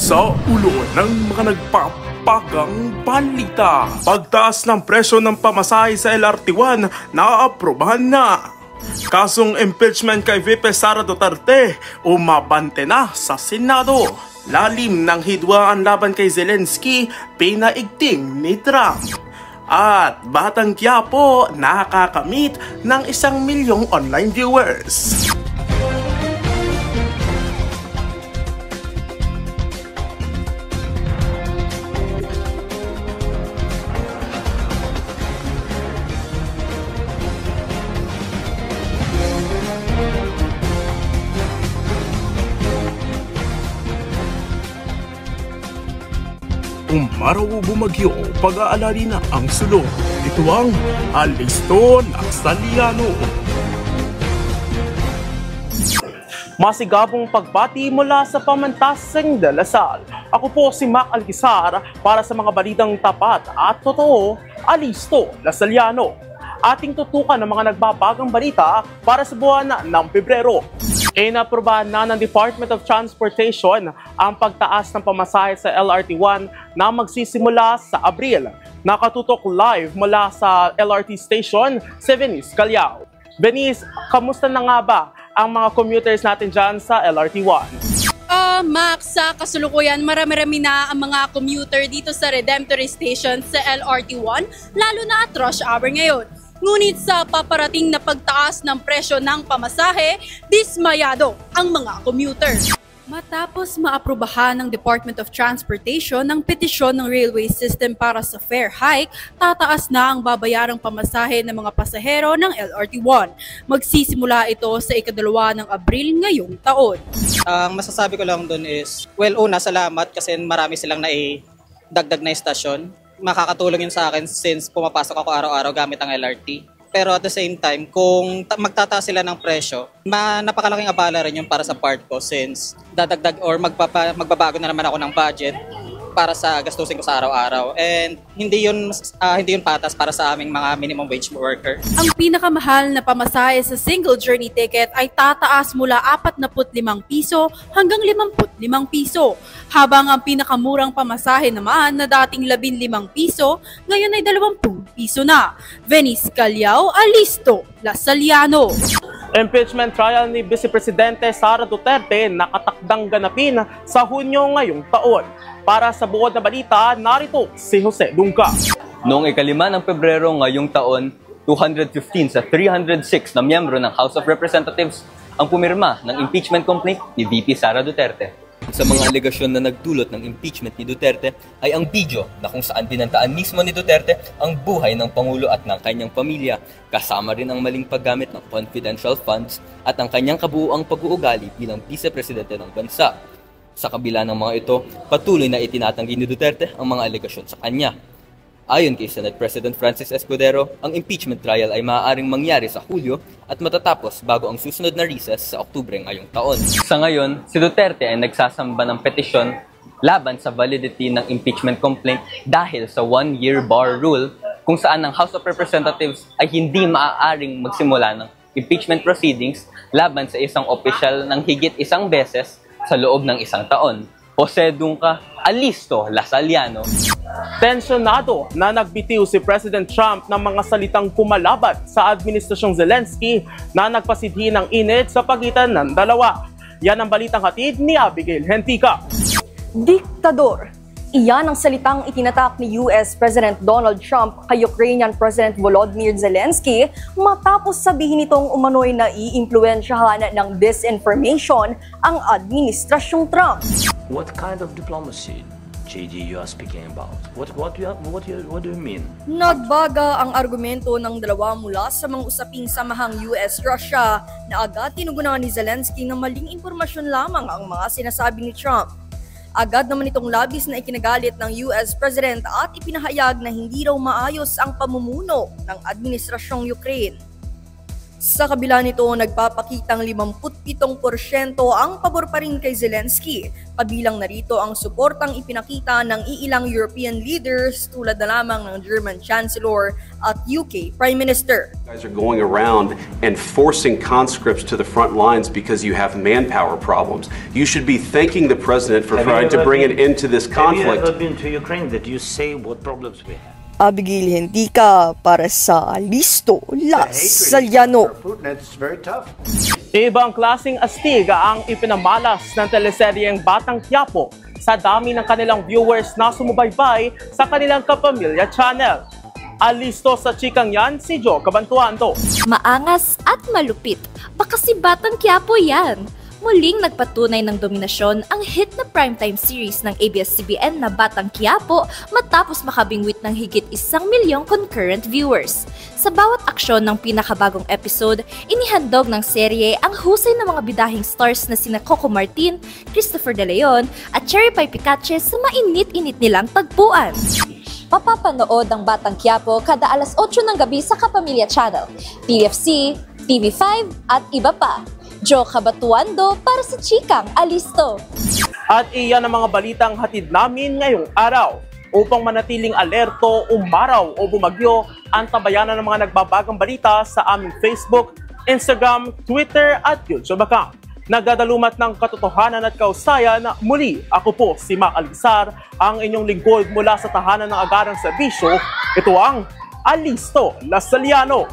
Sa ulo ng mga nagpapagang balita, pagtaas ng presyo ng pamasahe sa LRT1 naaaprobahan na. Kasong impeachment kay VP Sara Duterte umabante na sa Senado. Lalim ng hidwaan laban kay Zelensky, pinaigting ni Trump. At Batang Quiapo nakakamit ng 1 milyong online viewers. Umaraw bumagyo, pag-aalali na ang sulong. Ito ang Alisto Laksaliano. Masigabong pagbati mula sa Pamantaseng de La Salle. Ako po si Mac Alquizar para sa mga balitang tapat at totoo, Alisto Laksaliano. Ating tutukan ng mga nagbabagang balita para sa buwan ng Pebrero. Inaprobahan na ng Department of Transportation ang pagtaas ng pamasahe sa LRT1 na magsisimula sa Abril. Nakatutok live mula sa LRT station si Venice Callao. Venice, kamusta na nga ba ang mga commuters natin dyan sa LRT1? Max, sa kasulukuyan, marami-rami na ang mga commuter dito sa Redemptory Station sa LRT1, lalo na at rush hour ngayon. Ngunit sa paparating na pagtaas ng presyo ng pamasahe, dismayado ang mga commuter. Matapos maaprubahan ng Department of Transportation ng petisyon ng railway system para sa fare hike, tataas na ang babayarang pamasahe ng mga pasahero ng LRT1. Magsisimula ito sa ikadalawa ng Abril ngayong taon. Ang masasabi ko lang doon is, una, salamat kasi marami silang naidagdag na istasyon. Makakatulong yun sa akin since pumapasok ako araw-araw gamit ang LRT. Pero at the same time, kung magtataas sila ng presyo, napakalaking abala rin yun para sa part ko since dadagdag or magbabago na naman ako ng budget para sa gastusin ko sa araw-araw. And hindi yun patas para sa aming mga minimum wage worker. Ang pinakamahal na pamasahe sa single journey ticket ay tataas mula 45 piso hanggang 55 piso. Habang ang pinakamurang pamasahe naman na dating 15 piso, ngayon ay 20 piso na. Venice Callao, Alisto Laksaliano. Impeachment trial ni Vice Presidente Sara Duterte nakatakdang ganapin sa Hunyo ngayong taon. Para sa buod na balita, narito si Jose Dungca. Noong 5 ng Pebrero ngayong taon, 215 sa 306 na miyembro ng House of Representatives ang pumirma ng impeachment complaint ni VP Sara Duterte. Sa mga alegasyon na nagdulot ng impeachment ni Duterte ay ang video na kung saan binantaan mismo ni Duterte ang buhay ng Pangulo at ng kanyang pamilya, kasama rin ang maling paggamit ng confidential funds at ang kanyang kabuuang pag-uugali bilang vice-presidente ng bansa. Sa kabila ng mga ito, patuloy na itinatanggi ni Duterte ang mga alegasyon sa kanya. Ayon kay Senate President Francis Escudero, ang impeachment trial ay maaaring mangyari sa Hulyo at matatapos bago ang susunod na recess sa Oktubre ngayong taon. Sa ngayon, si Duterte ay nagsasamba ng petisyon laban sa validity ng impeachment complaint dahil sa 1-year bar rule kung saan ang House of Representatives ay hindi maaaring magsimula ng impeachment proceedings laban sa isang opisyal ng higit 1 beses sa loob ng 1 taon. Jose Dungca, Alisto Laksaliano. Tensyonado na nagbitiw si President Trump ng mga salitang kumalaban sa Administrasyong Zelensky na nagpasidhi ng init sa pagitan ng dalawa. Yan ang balitang hatid ni Abigail Hentica. Diktador. Iyan ang salitang itinatak ni US President Donald Trump kay Ukrainian President Volodymyr Zelensky matapos sabihin nitong umano'y naiimpluwensyahan ng disinformation ang Administrasyong Trump. What kind of diplomacy, JD, you are speaking about? What do you mean? Nagbaga ang argumento ng dalawa mula sa mga usaping samahang US-Russia na agad tinugunan ni Zelensky na maling impormasyon lamang ang mga sinasabi ni Trump. Agad naman itong labis na ikinagalit ng US President at ipinahayag na hindi raw maayos ang pamumuno ng Administrasyong Ukraine. Sa kabila nito, nagpapakitang 57% ang pabor pa rin kay Zelensky. Kabilang narito ang suportang ipinakita ng iilang European leaders tulad na lamang ng German Chancellor at UK Prime Minister. You guys are going around and forcing conscripts to the front lines because you have manpower problems. You should be thanking the president for trying to bring an end to this conflict. Have you ever been to Ukraine that you say what problems we have? Abigail Hentica para sa Listo Las Saliano. It's very tough. Ibang klaseng astig ang ipinamalas ng teleseryeng Batang Quiapo sa dami ng kanilang viewers na sumubaybay sa kanilang Kapamilya Channel. Alisto sa chikang yan si Jo Cabantuando. Maangas at malupit, baka si Batang Quiapo yan. Muling nagpatunay ng dominasyon ang hit na primetime series ng ABS-CBN na Batang Quiapo matapos makabingwit ng higit 1 milyong concurrent viewers. Sa bawat aksyon ng pinakabagong episode, inihandog ng serye ang husay ng mga bidahing stars na sina Coco Martin, Christopher De Leon at Cherry Pie Picache sa mainit-init nilang tagpuan. Mapapanood ang Batang Quiapo kada alas 8 ng gabi sa Kapamilya Channel, TFC, TV5 at iba pa. Jo Cabantuando para sa Chikang Alisto. At iyan ang mga balitang hatid namin ngayong araw. Upang manatiling alerto, umaraw o bumagyo, antabayanan ng mga nagbabagang balita sa aming Facebook, Instagram, Twitter at YouTube account. Nagdadalumat ng katotohanan at kausayan, muli ako po si Mac Alquizar, ang inyong lingkod mula sa tahanan ng agarang serbisyo. Ito ang Alisto Las Saliano.